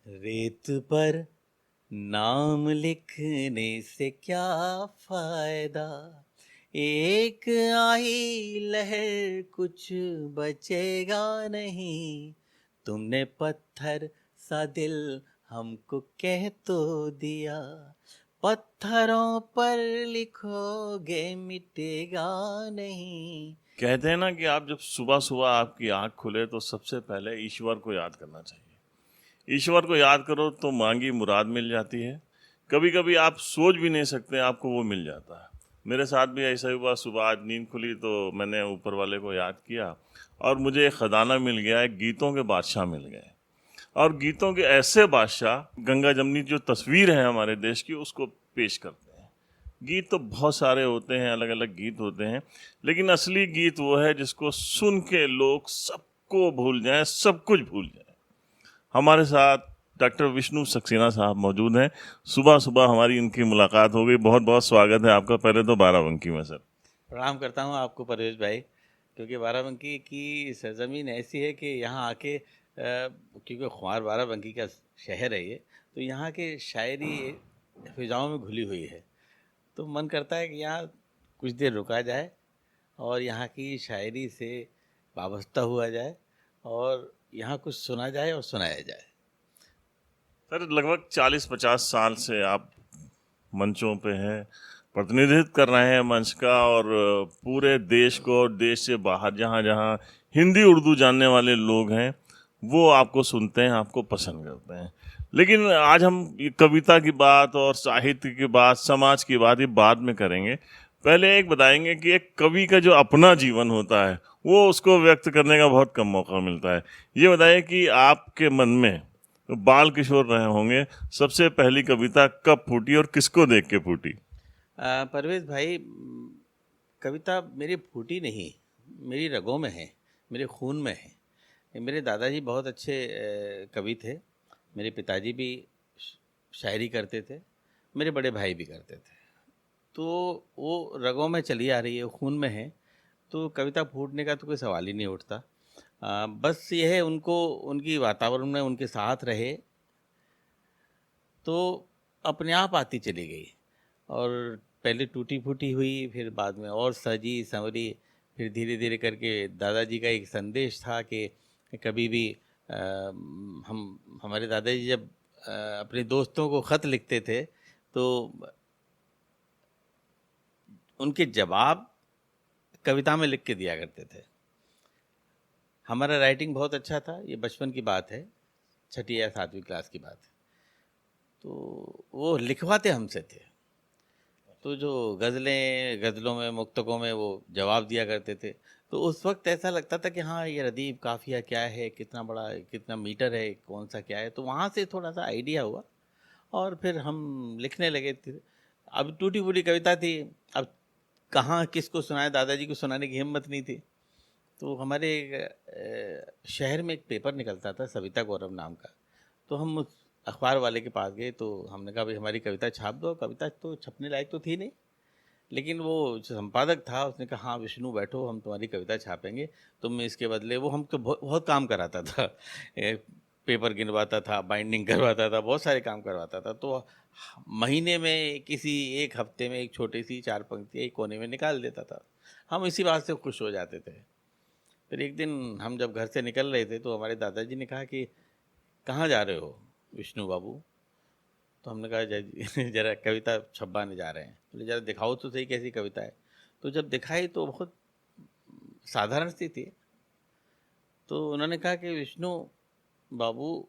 रेत पर नाम लिखने से क्या फायदा, एक आई लहर कुछ बचेगा नहीं। तुमने पत्थर सा दिल हमको कह तो दिया, पत्थरों पर लिखोगे मिटेगा नहीं। कहते हैं ना कि आप जब सुबह सुबह आपकी आंख खुले तो सबसे पहले ईश्वर को याद करना चाहिए। ईश्वर को याद करो तो मांगी मुराद मिल जाती है। कभी कभी आप सोच भी नहीं सकते, आपको वो मिल जाता है। मेरे साथ भी ऐसा ही हुआ। सुबह आज नींद खुली तो मैंने ऊपर वाले को याद किया और मुझे एक खजाना मिल गया, एक गीतों के बादशाह मिल गए। और गीतों के ऐसे बादशाह, गंगा जमनी जो तस्वीर है हमारे देश की, उसको पेश करते हैं। गीत तो बहुत सारे होते हैं, अलग अलग गीत होते हैं, लेकिन असली गीत वो है जिसको सुन के लोग सबको भूल जाएं, सब कुछ भूल जाएं। हमारे साथ डॉक्टर विष्णु सक्सेना साहब मौजूद हैं। सुबह सुबह हमारी इनकी मुलाकात हो गई। बहुत बहुत स्वागत है आपका। पहले तो बाराबंकी में सर प्रणाम करता हूँ आपको परवेश भाई, क्योंकि बाराबंकी की सरजमीन ऐसी है कि यहाँ आके क्योंकि खुमार बाराबंकी का शहर है ये, तो यहाँ के शायरी फिजाओं में घुली हुई है। तो मन करता है कि यहाँ कुछ देर रुका जाए और यहाँ की शायरी से वाबस्ता हुआ जाए और यहाँ कुछ सुना जाए और सुनाया जाए। सर लगभग 40-50 साल से आप मंचों पे हैं, प्रतिनिधित्व कर रहे हैं मंच का, और पूरे देश को और देश से बाहर जहाँ जहाँ हिंदी उर्दू जानने वाले लोग हैं वो आपको सुनते हैं, आपको पसंद करते हैं। लेकिन आज हम ये कविता की बात और साहित्य की बात, समाज की बात, ये बाद में करेंगे। पहले एक बताएंगे कि एक कवि का जो अपना जीवन होता है वो उसको व्यक्त करने का बहुत कम मौका मिलता है। ये बताइए कि आपके मन में तो बाल किशोर रहे होंगे, सबसे पहली कविता कब फूटी और किसको देख के फूटी? परवेज भाई, कविता मेरी फूटी नहीं, मेरी रगों में है, मेरे खून में है। मेरे दादाजी बहुत अच्छे कवि थे, मेरे पिताजी भी शायरी करते थे, मेरे बड़े भाई भी करते थे। तो वो रगों में चली आ रही है, खून में है, तो कविता फूटने का तो कोई सवाल ही नहीं उठता। बस ये है, उनको उनकी वातावरण में उनके साथ रहे तो अपने आप आती चली गई। और पहले टूटी फूटी हुई, फिर बाद में और सजी संवरी, फिर धीरे धीरे करके दादाजी का एक संदेश था कि कभी भी हम हमारे दादाजी जब अपने दोस्तों को ख़त लिखते थे तो उनके जवाब कविता में लिख के दिया करते थे। हमारा राइटिंग बहुत अच्छा था, ये बचपन की बात है, 6ठी या 7वीं क्लास की बात है। तो वो लिखवाते हमसे थे, तो जो गज़लों में, मुक्तकों में वो जवाब दिया करते थे। तो उस वक्त ऐसा लगता था कि हाँ, ये रदीफ काफ़िया क्या है, कितना बड़ा, कितना मीटर है, कौन सा क्या है। तो वहाँ से थोड़ा सा आइडिया हुआ और फिर हम लिखने लगे थे। अब टूटी फूटी कविता थी, अब कहाँ किसको सुनाए, दादाजी को सुनाने की हिम्मत नहीं थी। तो हमारे शहर में एक पेपर निकलता था सविता गौरव नाम का, तो हम उस अखबार वाले के पास गए। तो हमने कहा भाई हमारी कविता छाप दो। कविता तो छपने लायक तो थी नहीं, लेकिन वो जो संपादक था उसने कहा हाँ विष्णु बैठो, हम तुम्हारी कविता छापेंगे, तुम इसके बदले। वो हमको बहुत बहुत काम कराता था, पेपर गिनवाता था, बाइंडिंग करवाता था, बहुत सारे काम करवाता था। तो महीने में किसी एक हफ्ते में एक छोटी सी 4 पंक्ति एक कोने में निकाल देता था। हम इसी बात से खुश हो जाते थे। फिर एक दिन हम जब घर से निकल रहे थे तो हमारे दादाजी ने कहा कि कहाँ जा रहे हो विष्णु बाबू? तो हमने कहा जरा कविता छपवाने जा रहे हैं। बोले जरा दिखाओ तो सही कैसी कविता है। तो जब दिखाई तो बहुत साधारण सी थी। तो उन्होंने कहा कि विष्णु बाबू,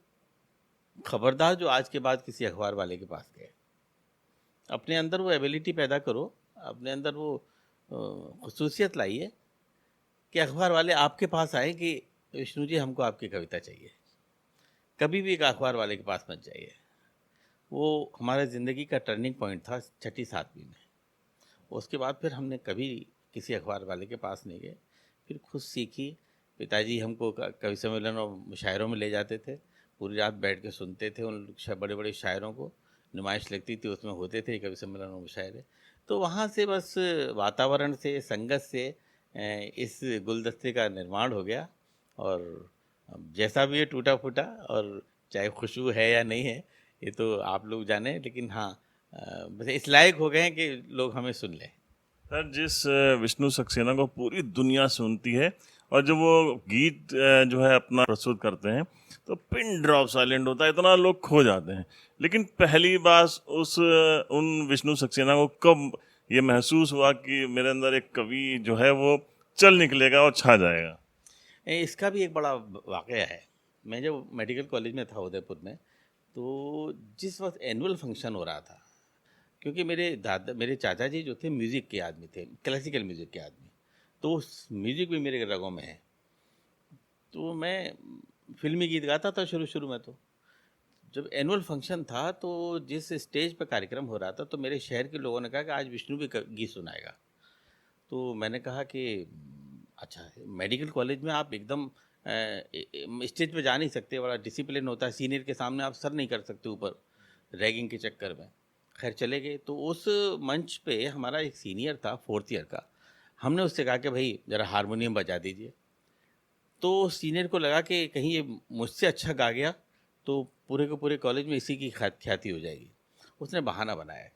खबरदार जो आज के बाद किसी अखबार वाले के पास गए, अपने अंदर वो एबिलिटी पैदा करो, अपने अंदर वो खसूसियत लाइए कि अखबार वाले आपके पास आए कि विष्णु जी हमको आपकी कविता चाहिए। कभी भी एक अखबार वाले के पास मत जाइए। वो हमारे ज़िंदगी का टर्निंग पॉइंट था 6ठी 7वीं में। उसके बाद फिर हमने कभी किसी अखबार वाले के पास नहीं गए, फिर खुद सीखी। पिताजी हमको कवि सम्मेलन और मुशायरों में ले जाते थे, पूरी रात बैठ के सुनते थे उन बड़े बड़े शायरों को। नुमाइश लगती थी, उसमें होते थे कवि सम्मेलन और मुशायरे। तो वहाँ से बस वातावरण से, संगत से इस गुलदस्ते का निर्माण हो गया। और अब जैसा भी ये टूटा फूटा, और चाहे खुशबू है या नहीं है ये तो आप लोग जाने, लेकिन हाँ बस इस लायक हो गए हैं कि लोग हमें सुन लें। सर, जिस विष्णु सक्सेना को पूरी दुनिया सुनती है और जब वो गीत जो है अपना प्रस्तुत करते हैं तो पिन ड्रॉप साइलेंट होता है, इतना लोग खो जाते हैं। लेकिन पहली बार उन विष्णु सक्सेना को कब ये महसूस हुआ कि मेरे अंदर एक कवि जो है वो चल निकलेगा और छा जाएगा? इसका भी एक बड़ा वाकया है। मैं जब मेडिकल कॉलेज में था उदयपुर में, तो जिस वक्त एनुअल फंक्शन हो रहा था, क्योंकि मेरे चाचा जी जो थे म्यूज़िक के आदमी थे, क्लासिकल म्यूज़िक के आदमी, तो म्यूज़िक भी मेरे रगों में है। तो मैं फिल्मी गीत गाता था शुरू शुरू में। तो जब एनुअल फंक्शन था तो जिस स्टेज पर कार्यक्रम हो रहा था, तो मेरे शहर के लोगों ने कहा कि आज विष्णु भी गीत सुनाएगा। तो मैंने कहा कि अच्छा है, मेडिकल कॉलेज में आप एकदम स्टेज पे जा नहीं सकते, बड़ा डिसिप्लिन होता है, सीनियर के सामने आप सर नहीं कर सकते ऊपर रैगिंग के चक्कर में। खैर चले गए। तो उस मंच पे हमारा एक सीनियर था 4th ईयर का, हमने उससे कहा कि भाई ज़रा हारमोनियम बजा दीजिए। तो सीनियर को लगा कि कहीं ये मुझसे अच्छा गा गया तो पूरे के पूरे कॉलेज में इसी की ख्याति हो जाएगी। उसने बहाना बनाया,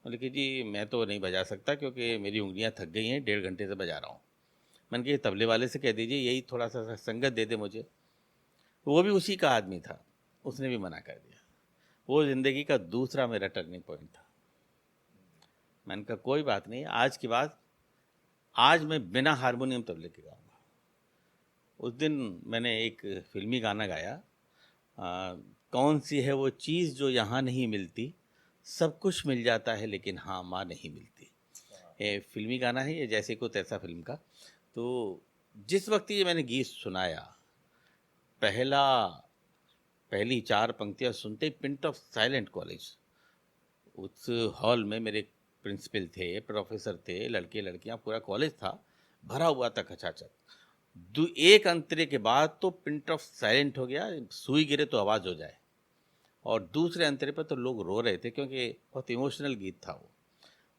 बोले कि जी मैं तो नहीं बजा सकता क्योंकि मेरी उंगलियां थक गई हैं, 1.5 घंटे से बजा रहा हूँ। मैंने कहा तबले वाले से कह दीजिए यही थोड़ा सा संगत दे दे मुझे। वो भी उसी का आदमी था, उसने भी मना कर दिया। वो ज़िंदगी का दूसरा मेरा टर्निंग पॉइंट था। मैंने कहा कोई बात नहीं, आज की बात, आज मैं बिना हारमोनियम तबले के गाऊंगा। उस दिन मैंने एक फिल्मी गाना गाया, कौन सी है वो चीज़ जो यहाँ नहीं मिलती, सब कुछ मिल जाता है लेकिन हाँ माँ नहीं मिलती। ये फिल्मी गाना है, ये जैसे को तैसा फिल्म का। तो जिस वक्त ये मैंने गीत सुनाया, पहली 4 पंक्तियाँ सुनते ही पिंट ऑफ साइलेंट कॉलेज, उस हॉल में मेरे प्रिंसिपल थे, प्रोफेसर थे, लड़के लड़कियाँ, पूरा कॉलेज था, भरा हुआ था खचाखच। एक अंतरे के बाद तो पिंट ऑफ साइलेंट हो गया, सुई गिरे तो आवाज़ हो जाए। और दूसरे अंतरे पर तो लोग रो रहे थे क्योंकि बहुत इमोशनल गीत था वो।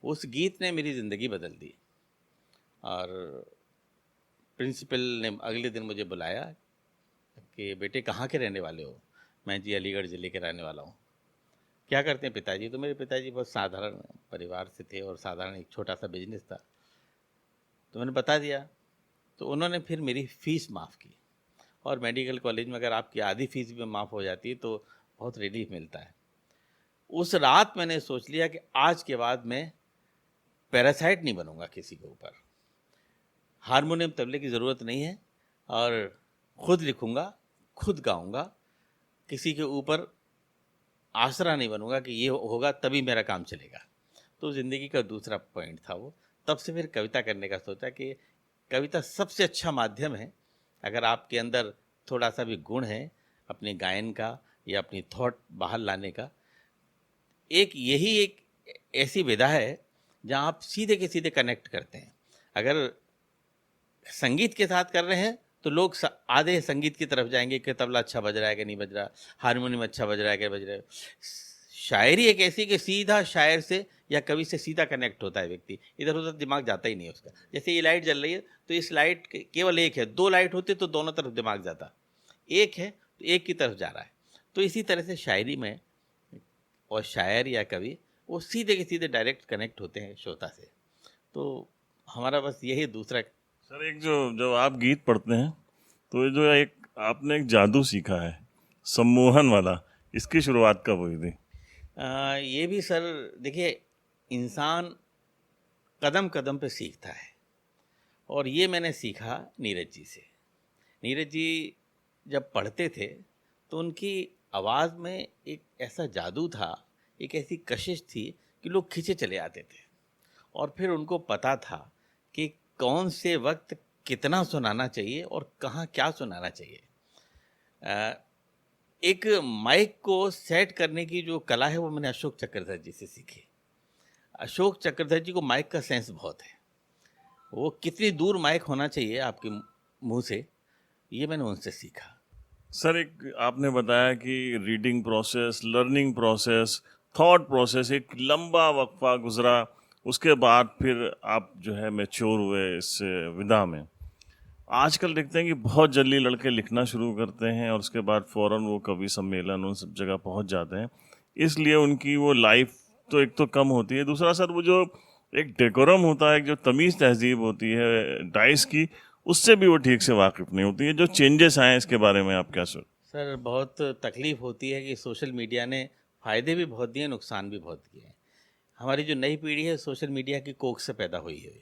उस गीत ने मेरी ज़िंदगी बदल दी। और प्रिंसिपल ने अगले दिन मुझे बुलाया कि बेटे कहाँ के रहने वाले हो? मैं जी अलीगढ़ ज़िले के रहने वाला हूँ। क्या करते हैं पिताजी? तो मेरे पिताजी बहुत साधारण परिवार से थे और साधारण एक छोटा सा बिजनेस था। तो मैंने बता दिया। तो उन्होंने फिर मेरी फ़ीस माफ़ की। और मेडिकल कॉलेज में अगर आपकी आधी फीस भी माफ़ हो जाती है तो बहुत रिलीफ मिलता है। उस रात मैंने सोच लिया कि आज के बाद मैं पैरासाइट नहीं बनूंगा किसी के ऊपर, हारमोनियम तबले की ज़रूरत नहीं है, और खुद लिखूंगा, खुद गाऊंगा, किसी के ऊपर आसरा नहीं बनूंगा कि ये होगा तभी मेरा काम चलेगा। तो ज़िंदगी का दूसरा पॉइंट था वो। तब से फिर कविता करने का सोचा कि कविता सबसे अच्छा माध्यम है अगर आपके अंदर थोड़ा सा भी गुण है अपने गायन का या अपनी थॉट बाहर लाने का। यही एक ऐसी विधा है जहाँ आप सीधे के सीधे कनेक्ट करते हैं। अगर संगीत के साथ कर रहे हैं तो लोग आधे संगीत की तरफ जाएंगे कि तबला अच्छा बज रहा है कि नहीं बज रहा, हारमोनियम अच्छा बज रहा है कि बज रहा है। शायरी एक ऐसी कि सीधा शायर से या कवि से सीधा कनेक्ट होता है व्यक्ति, इधर उधर दिमाग जाता ही नहीं उसका। जैसे ये लाइट जल रही है तो इस लाइट केवल एक है, 2 लाइट होते तो दोनों तरफ दिमाग जाता, एक है तो एक की तरफ जा रहा है। तो इसी तरह से शायरी में और शायर या कवि वो सीधे के सीधे डायरेक्ट कनेक्ट होते हैं श्रोता से। तो हमारा बस यही दूसरा। सर, एक जो जब आप गीत पढ़ते हैं तो ये जो एक आपने एक जादू सीखा है सम्मोहन वाला, इसकी शुरुआत कब हुई थी? ये भी सर देखिए, इंसान कदम कदम पे सीखता है, और ये मैंने सीखा नीरज जी से। नीरज जी जब पढ़ते थे तो उनकी आवाज़ में एक ऐसा जादू था, एक ऐसी कशिश थी कि लोग खींचे चले आते थे। और फिर उनको पता था कि कौन से वक्त कितना सुनाना चाहिए और कहाँ क्या सुनाना चाहिए। एक माइक को सेट करने की जो कला है वो मैंने अशोक चक्रधर जी से सीखी। अशोक चक्रधर जी को माइक का सेंस बहुत है, वो कितनी दूर माइक होना चाहिए आपके मुंह से, ये मैंने उनसे सीखा। सर, एक आपने बताया कि reading process, learning process, thought process, एक लंबा वक्फा गुजरा, उसके बाद फिर आप जो है मैच्योर हुए इस विधा में। आजकल देखते हैं कि बहुत जल्दी लड़के लिखना शुरू करते हैं और उसके बाद फ़ौरन वो कवि सम्मेलन उन सब जगह पहुंच जाते हैं, इसलिए उनकी वो लाइफ तो एक तो कम होती है, दूसरा सर वो जो एक डेकोरम होता है, एक जो तमीज़ तहजीब होती है डाइस की, उससे भी वो ठीक से वाकिफ़ नहीं होती है। जो चेंजेस आए हैं इसके बारे में आप क्या सोच? सर बहुत तकलीफ़ होती है कि सोशल मीडिया ने फ़ायदे भी बहुत दिए, नुकसान भी बहुत किए हैं। हमारी जो नई पीढ़ी है सोशल मीडिया की कोख से पैदा हुई है,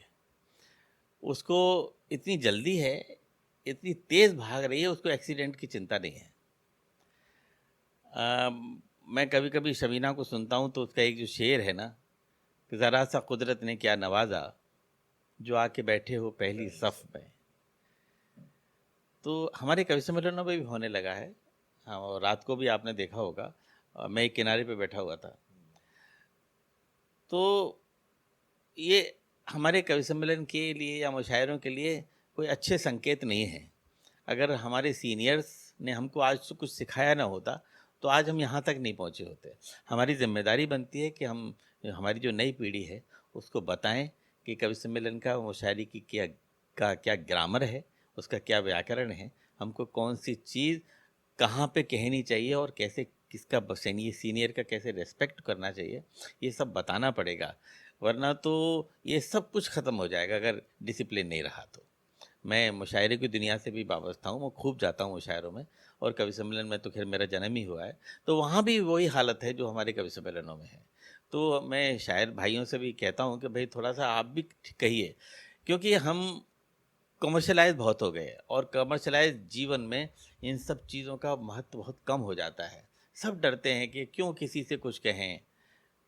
उसको इतनी जल्दी है, इतनी तेज़ भाग रही है, उसको एक्सीडेंट की चिंता नहीं है। मैं कभी कभी शमीना को सुनता हूँ तो उसका एक जो शेर है ना कि ज़रा सा कुदरत ने क्या नवाजा, जो आके बैठे हो पहली सफ़ में। तो हमारे कवि सम्मेलनों में भी होने लगा है। हाँ, और रात को भी आपने देखा होगा, मैं एक किनारे पे बैठा हुआ था, तो ये हमारे कवि सम्मेलन के लिए या मुशायरों के लिए कोई अच्छे संकेत नहीं है। अगर हमारे सीनियर्स ने हमको आज तो कुछ सिखाया ना होता तो आज हम यहाँ तक नहीं पहुँचे होते। हमारी जिम्मेदारी बनती है कि हम हमारी जो नई पीढ़ी है उसको बताएं कि कवि सम्मेलन का मुशायरे की क्या ग्रामर है, उसका क्या व्याकरण है, हमको कौन सी चीज़ कहाँ पे कहनी चाहिए और कैसे किसका सीनियर का कैसे रेस्पेक्ट करना चाहिए, ये सब बताना पड़ेगा। वरना तो ये सब कुछ ख़त्म हो जाएगा अगर डिसिप्लिन नहीं रहा तो। मैं मुशायरे की दुनिया से भी वाबस्ता हूँ, मैं खूब जाता हूँ मुशायरों में, और कवि सम्मेलन में तो खैर मेरा जन्म ही हुआ है, तो वहाँ भी वही हालत है जो हमारे कवि सम्मेलनों में है। तो मैं शायर भाइयों से भी कहता हूँ कि भाई थोड़ा सा आप भी कहिए, क्योंकि हम कमर्शलाइज बहुत हो गए और कमर्शलाइज जीवन में इन सब चीज़ों का महत्व बहुत कम हो जाता है। सब डरते हैं कि क्यों किसी से कुछ कहें,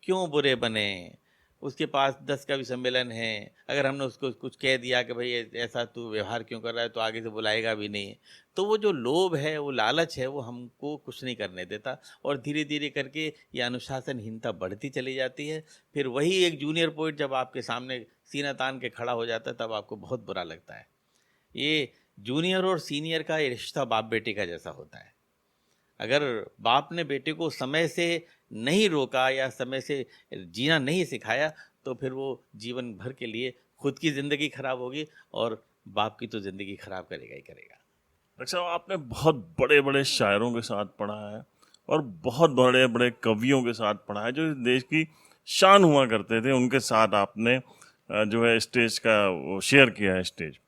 क्यों बुरे बने, उसके पास 10 कवि सम्मेलन हैं, अगर हमने उसको कुछ कह दिया कि भाई ऐसा तू व्यवहार क्यों कर रहा है तो आगे से बुलाएगा भी नहीं। तो वो जो लोभ है, वो लालच है, वो हमको कुछ नहीं करने देता, और धीरे धीरे करके ये अनुशासनहीनता बढ़ती चली जाती है। फिर वही एक जूनियर पोइट जब आपके सामने सीना तान के खड़ा हो जाता है तब आपको बहुत बुरा लगता है। ये जूनियर और सीनियर का ये रिश्ता बाप बेटे का जैसा होता है। अगर बाप ने बेटे को समय से नहीं रोका या समय से जीना नहीं सिखाया तो फिर वो जीवन भर के लिए खुद की ज़िंदगी खराब होगी और बाप की तो ज़िंदगी खराब करेगा ही करेगा। डॉक्टर साहब, आपने बहुत बड़े बड़े शायरों के साथ पढ़ा है और बहुत बड़े बड़े कवियों के साथ पढ़ा है जो इस देश की शान हुआ करते थे, उनके साथ आपने जो है स्टेज का वो शेयर किया है स्टेज।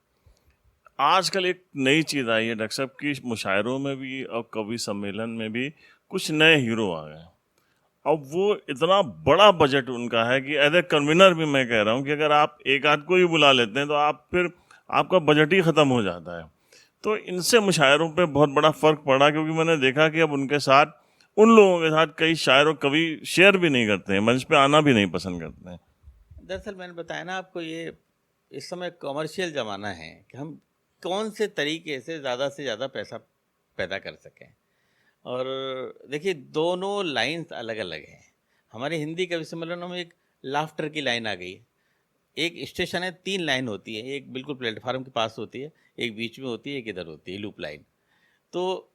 आजकल एक नई चीज़ आई है डॉक्टर साहब की मुशायरों में भी और कवि सम्मेलन में भी कुछ नए हीरो आ गए हैं। अब वो इतना बड़ा बजट उनका है कि एज ए कन्वीनर भी मैं कह रहा हूँ कि अगर आप एक आध को ही बुला लेते हैं तो आप फिर आपका बजट ही ख़त्म हो जाता है। तो इनसे मुशायरों पे बहुत बड़ा फ़र्क पड़ा, क्योंकि मैंने देखा कि अब उनके साथ उन लोगों के साथ कई शायर और कवि शेयर भी नहीं करते हैं, मंच पे आना भी नहीं पसंद करते हैं। दरअसल मैंने बताया ना आपको, ये इस समय कमर्शियल ज़माना है कि हम कौन से तरीके से ज़्यादा पैसा पैदा कर सकें। और देखिए दोनों लाइंस अलग अलग हैं। हमारे हिंदी कवि सम्मेलनों में एक लाफ्टर की लाइन आ गई है। एक स्टेशन है, 3 लाइन होती है, एक बिल्कुल प्लेटफार्म के पास होती है, एक बीच में होती है, एक इधर होती है, लूप लाइन। तो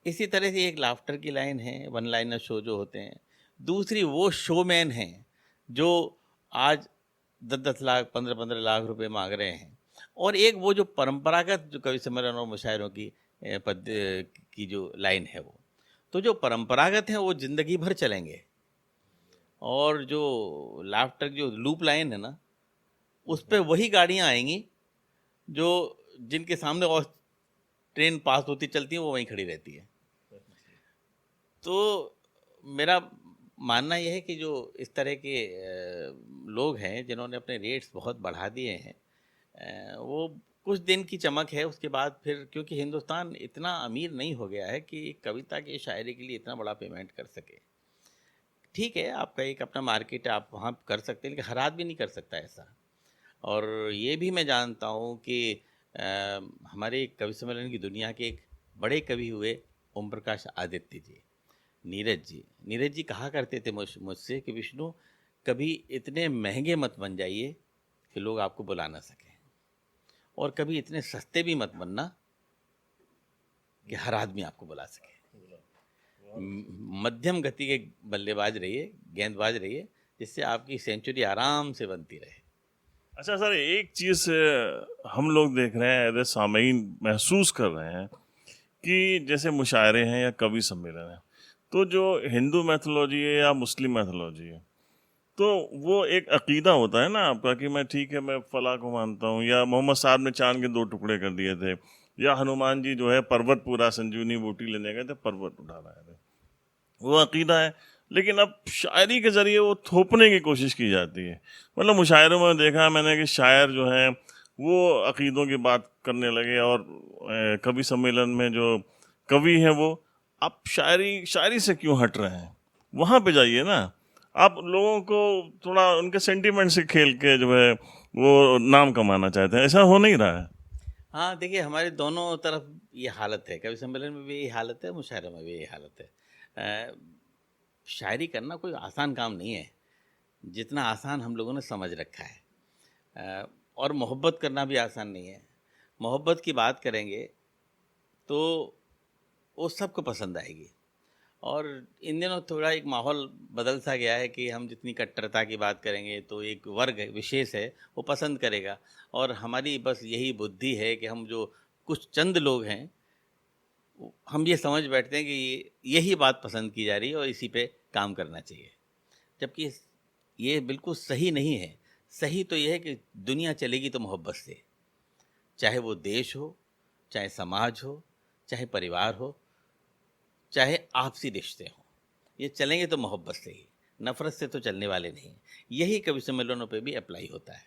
इसी तरह से एक लाफ्टर की लाइन है, वन लाइनर शो जो होते हैं। दूसरी वो शोमैन हैं जो आज 10-10 लाख 15-15 लाख रुपए मांग रहे हैं। और एक वो जो परंपरागत जो कवि सम्मेलन और मुशायरों की पद की जो लाइन है वो, तो जो परंपरागत हैं वो ज़िंदगी भर चलेंगे, और जो लाफ्टर जो लूप लाइन है ना, उस पे वही गाड़ियाँ आएंगी जो जिनके सामने और ट्रेन पास होती चलती है वो वहीं खड़ी रहती है। तो मेरा मानना यह है कि जो इस तरह के लोग हैं जिन्होंने अपने रेट्स बहुत बढ़ा दिए हैं, वो कुछ दिन की चमक है, उसके बाद फिर क्योंकि हिंदुस्तान इतना अमीर नहीं हो गया है कि कविता की शायरी के लिए इतना बड़ा पेमेंट कर सके। ठीक है, आपका एक अपना मार्केट है, आप वहाँ कर सकते हैं, लेकिन हर आदमी नहीं कर सकता ऐसा। और ये भी मैं जानता हूँ कि हमारे कवि सम्मेलन की दुनिया के एक बड़े कवि हुए ओम प्रकाश आदित्य जी, नीरज जी कहा करते थे मुझसे कि विष्णु, कभी इतने महंगे मत बन जाइए कि लोग आपको बुला ना सकें, और कभी इतने सस्ते भी मत बनना कि हर आदमी आपको बुला सके। मध्यम गति के बल्लेबाज रहिए, गेंदबाज रहिए, जिससे आपकी सेंचुरी आराम से बनती रहे। अच्छा सर, एक चीज़ हम लोग देख रहे हैं, एज ए सामीन महसूस कर रहे हैं कि जैसे मुशायरे हैं या कवि सम्मेलन है, तो जो हिंदू मैथोलॉजी है या मुस्लिम मैथोलॉजी है, तो वो एक अकीदा होता है ना आपका कि मैं ठीक है, मैं फलां को मानता हूँ, या मोहम्मद साहब ने चांद के 2 टुकड़े कर दिए थे, या हनुमान जी जो है पर्वत पूरा संजीवनी बूटी लेने गए थे, पर्वत उठा लाए थे, वो अकीदा है। लेकिन अब शायरी के ज़रिए वो थोपने की कोशिश की जाती है। मतलब मुशायरों में देखा है मैंने कि शायर जो है वो अकीदों की बात करने लगे, और कवि सम्मेलन में जो कवि हैं वो, आप शायरी शायरी से क्यों हट रहे हैं? वहाँ पे जाइए ना। आप लोगों को थोड़ा उनके सेंटीमेंट से खेल के जो है वो नाम कमाना चाहते हैं, ऐसा हो नहीं रहा है। हाँ, देखिए हमारे दोनों तरफ ये हालत है, कवि सम्मेलन में भी यही हालत है, मुशायरे में भी यही हालत है। अ, शायरी करना कोई आसान काम नहीं है, जितना आसान हम लोगों ने समझ रखा है। और मोहब्बत करना भी आसान नहीं है। मोहब्बत की बात करेंगे तो वो सबको पसंद आएगी, और इन दिनों थोड़ा एक माहौल बदल सा गया है कि हम जितनी कट्टरता की बात करेंगे तो एक वर्ग विशेष है वो पसंद करेगा, और हमारी बस यही बुद्धि है कि हम जो कुछ चंद लोग हैं हम ये समझ बैठते हैं कि यही बात पसंद की जा रही है और इसी पे काम करना चाहिए, जबकि ये बिल्कुल सही नहीं है। सही तो ये है कि दुनिया चलेगी तो मोहब्बत से, चाहे वो देश हो, चाहे समाज हो, चाहे परिवार हो, चाहे आपसी रिश्ते हों, ये चलेंगे तो मोहब्बत से ही, नफ़रत से तो चलने वाले नहीं। यही कवि सम्मेलनों पे भी अप्लाई होता है।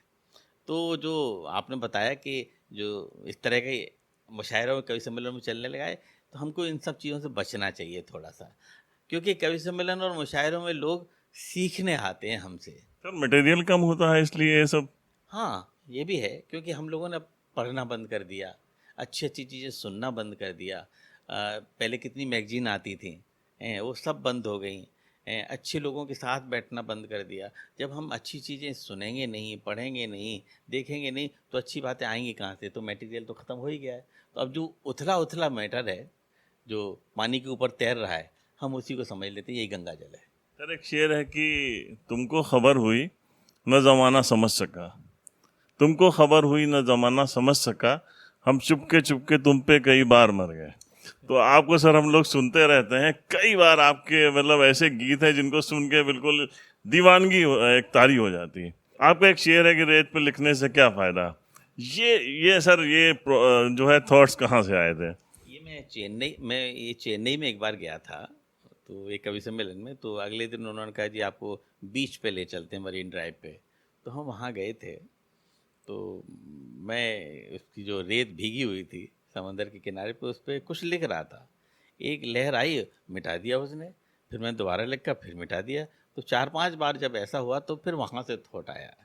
तो जो आपने बताया कि जो इस तरह के मुशायरों में कवि सम्मेलन में चलने लगा है, तो हमको इन सब चीज़ों से बचना चाहिए थोड़ा-सा, क्योंकि कवि सम्मेलन और मुशायरों में लोग सीखने आते हैं हमसे। सर मटेरियल कम होता है इसलिए ये सब। हाँ, ये भी है, क्योंकि हम लोगों ने अब पढ़ना बंद कर दिया, अच्छी-अच्छी चीज़ें सुनना बंद कर दिया। पहले कितनी मैगज़ीन आती थी, वो सब बंद हो गई। अच्छे लोगों के साथ बैठना बंद कर दिया। जब हम अच्छी चीज़ें सुनेंगे नहीं, पढ़ेंगे नहीं, देखेंगे नहीं, तो अच्छी बातें आएँगी कहाँ से? तो मटेरियल तो ख़त्म हो ही गया है। तो अब जो उथला-उथला मैटर है, जो पानी के ऊपर तैर रहा है, हम उसी को समझ लेते हैं यही गंगा जल है। सर एक शेर है कि तुमको खबर हुई न जमाना समझ सका, तुमको खबर हुई न जमाना समझ सका, हम चुपके चुपके तुम पे कई बार मर गए। तो आपको सर हम लोग सुनते रहते हैं, कई बार आपके मतलब ऐसे गीत हैं जिनको सुन के बिल्कुल दीवानगी एक तारी हो जाती है। आपका एक शेर है कि रेत पे लिखने से क्या फायदा। ये सर ये जो है थॉट्स कहाँ से आए थे? ये चेन्नई में एक बार गया था, तो एक कवि सम्मेलन में, तो अगले दिन उन्होंने कहा जी आपको बीच पे ले चलते हैं, मरीन ड्राइव पे। तो हम वहाँ गए थे, तो मैं उसकी जो रेत भीगी हुई थी समंदर के किनारे पे, उस पे कुछ लिख रहा था। एक लहर आई, मिटा दिया उसने, फिर मैं दोबारा लिखा, फिर मिटा दिया। तो 4-5 बार जब ऐसा हुआ तो फिर वहाँ से थॉट आया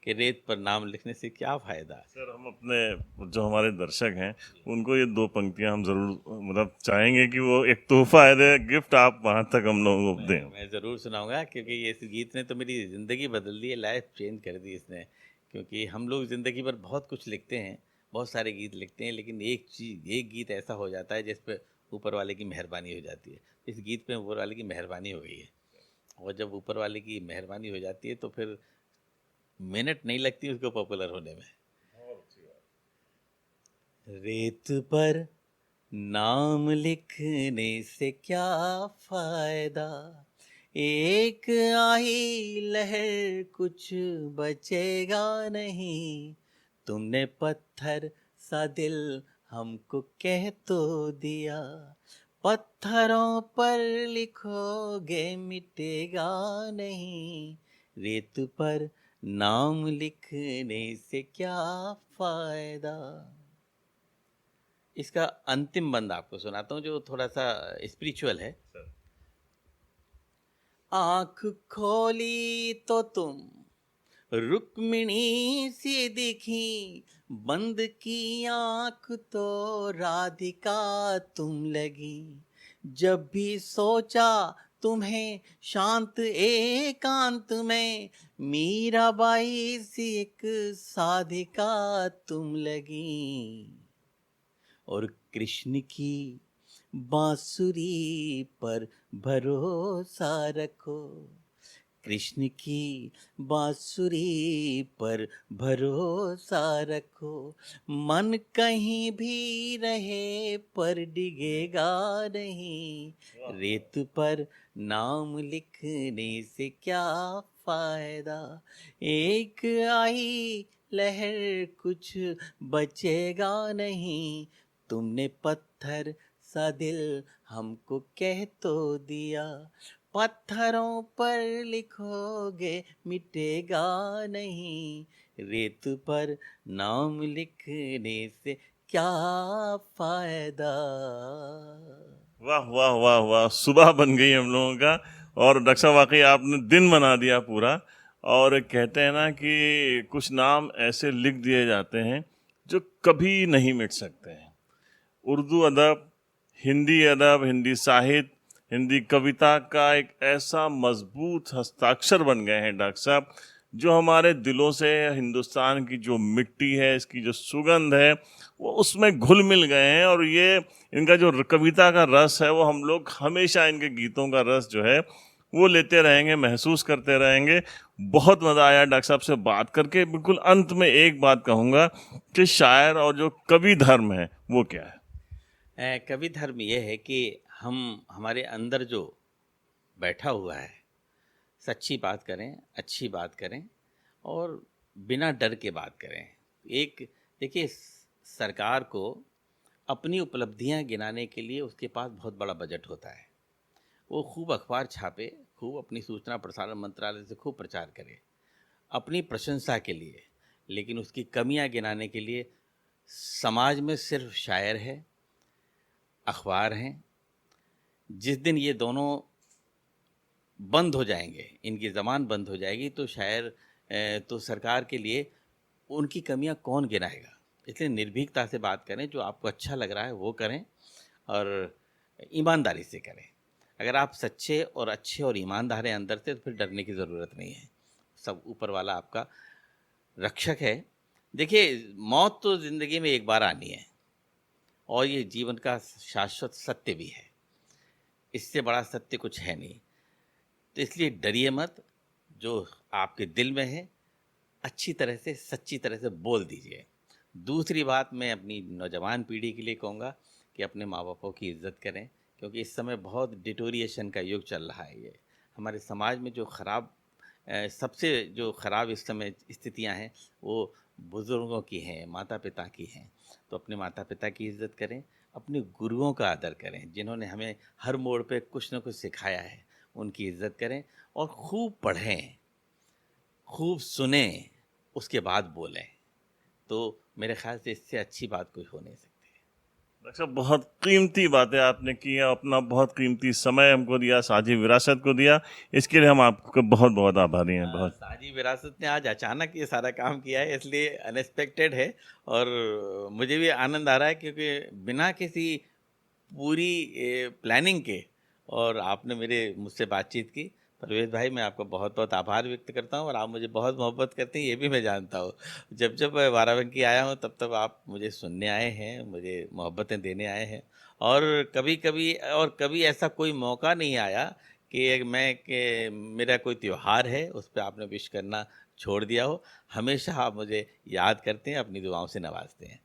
कि रेत पर नाम लिखने से क्या फ़ायदा। सर हम अपने जो हमारे दर्शक हैं उनको ये 2 पंक्तियां हम जरूर मतलब चाहेंगे कि वो एक तोहफा है, गिफ्ट आप वहां तक हम लोगों को दें। मैं ज़रूर सुनाऊंगा, क्योंकि ये इस गीत ने तो मेरी ज़िंदगी बदल दी है, लाइफ चेंज कर दी इसने। क्योंकि हम लोग ज़िंदगी भर बहुत कुछ लिखते हैं, बहुत सारे गीत लिखते हैं, लेकिन एक गीत ऐसा हो जाता है जिस पे ऊपर वाले की मेहरबानी हो जाती है। इस गीत पे ऊपर वाले की मेहरबानी हो गई है, और जब ऊपर वाले की मेहरबानी हो जाती है तो फिर मिनट नहीं लगती उसको पॉपुलर होने में। रेत पर नाम लिखने से क्या फायदा, एक आई लहर कुछ बचेगा नहीं। तुमने पत्थर सा दिल हमको कह तो दिया, पत्थरों पर लिखोगे मिटेगा नहीं। रेत पर नाम लिखने से क्या फायदा। इसका अंतिम बंद आपको सुनाता हूँ जो थोड़ा सा स्पिरिचुअल है। आंख खोली तो तुम रुक्मिणी सी दिखी, बंद की आंख तो राधिका तुम लगी। जब भी सोचा तुम्हें शांत एकांत में, मीराबाई सी एक साधिका तुम लगी। और कृष्ण की बांसुरी पर भरोसा रखो, कृष्ण की बांसुरी पर भरोसा रखो, मन कहीं भी रहे पर डिगेगा नहीं, रेत पर नाम लिखने से क्या फायदा, एक आई लहर कुछ बचेगा नहीं, तुमने पत्थर सा दिल हमको कह तो दिया, पत्थरों पर लिखोगे मिटेगा नहीं, रेत पर नाम लिखने से क्या फायदा। वाह वाह वाह वाह, सुबह बन गई हम लोगों का। और डॉक्टर साहब वाकई आपने दिन बना दिया पूरा। और कहते हैं ना कि कुछ नाम ऐसे लिख दिए जाते हैं जो कभी नहीं मिट सकते हैं। उर्दू अदब, हिंदी साहित्य, हिंदी कविता का एक ऐसा मजबूत हस्ताक्षर बन गए हैं डॉक्टर साहब, जो हमारे दिलों से हिंदुस्तान की जो मिट्टी है, इसकी जो सुगंध है, वो उसमें घुल मिल गए हैं। और ये इनका जो कविता का रस है, वो हम लोग हमेशा इनके गीतों का रस जो है वो लेते रहेंगे, महसूस करते रहेंगे। बहुत मज़ा आया डॉक्टर साहब से बात करके। बिल्कुल अंत में एक बात कहूँगा कि शायर और जो कवि धर्म है वो क्या है? कवि धर्म ये है कि हम हमारे अंदर जो बैठा हुआ है, सच्ची बात करें, अच्छी बात करें और बिना डर के बात करें। एक देखिए, सरकार को अपनी उपलब्धियां गिनाने के लिए उसके पास बहुत बड़ा बजट होता है। वो खूब अखबार छापे, खूब अपनी सूचना प्रसारण मंत्रालय से खूब प्रचार करे अपनी प्रशंसा के लिए, लेकिन उसकी कमियां गिनाने के लिए समाज में सिर्फ शायर है, अखबार हैं। जिस दिन ये दोनों बंद हो जाएंगे, इनकी ज़बान बंद हो जाएगी, तो शायर तो सरकार के लिए उनकी कमियां कौन गिनाएगा। इसलिए निर्भीकता से बात करें, जो आपको अच्छा लग रहा है वो करें और ईमानदारी से करें। अगर आप सच्चे और अच्छे और ईमानदार हैं अंदर से, तो फिर डरने की ज़रूरत नहीं है। सब ऊपर वाला आपका रक्षक है। देखिए, मौत तो ज़िंदगी में एक बार आनी है और ये जीवन का शाश्वत सत्य भी है। इससे बड़ा सत्य कुछ है नहीं। तो इसलिए डरिए मत, जो आपके दिल में है अच्छी तरह से, सच्ची तरह से बोल दीजिए। दूसरी बात मैं अपनी नौजवान पीढ़ी के लिए कहूँगा कि अपने माँ बापों की इज़्ज़त करें, क्योंकि इस समय बहुत डिटोरिएशन का युग चल रहा है। ये हमारे समाज में जो सबसे जो ख़राब इस समय स्थितियाँ हैं, वो बुज़ुर्गों की हैं, माता पिता की हैं। तो अपने माता पिता की इज़्ज़त करें, अपने गुरुओं का आदर करें, जिन्होंने हमें हर मोड़ पे कुछ न कुछ सिखाया है, उनकी इज़्ज़त करें और खूब पढ़ें, खूब सुने, उसके बाद बोलें। तो मेरे ख्याल से इससे अच्छी बात कोई हो नहीं सकती। डॉक्टर साहब, बहुत कीमती बातें आपने की हैं, अपना बहुत कीमती समय हमको दिया, साझी विरासत को दिया, इसके लिए हम आपको बहुत बहुत आभारी हैं। बहुत साझी विरासत ने आज अचानक ये सारा काम किया है, इसलिए अनएक्सपेक्टेड है और मुझे भी आनंद आ रहा है, क्योंकि बिना किसी पूरी प्लानिंग के और आपने मुझसे बातचीत की। परवेज भाई, मैं आपका बहुत बहुत आभार व्यक्त करता हूँ और आप मुझे बहुत मोहब्बत करते हैं, ये भी मैं जानता हूँ। जब जब मैं बाराबंकी आया हूँ, तब तब आप मुझे सुनने आए हैं, मुझे मोहब्बतें देने आए हैं। और कभी ऐसा कोई मौका नहीं आया कि मेरा कोई त्योहार है उस पर आपने विश करना छोड़ दिया हो। हमेशा आप मुझे याद करते हैं, अपनी दुआओं से नवाजते हैं।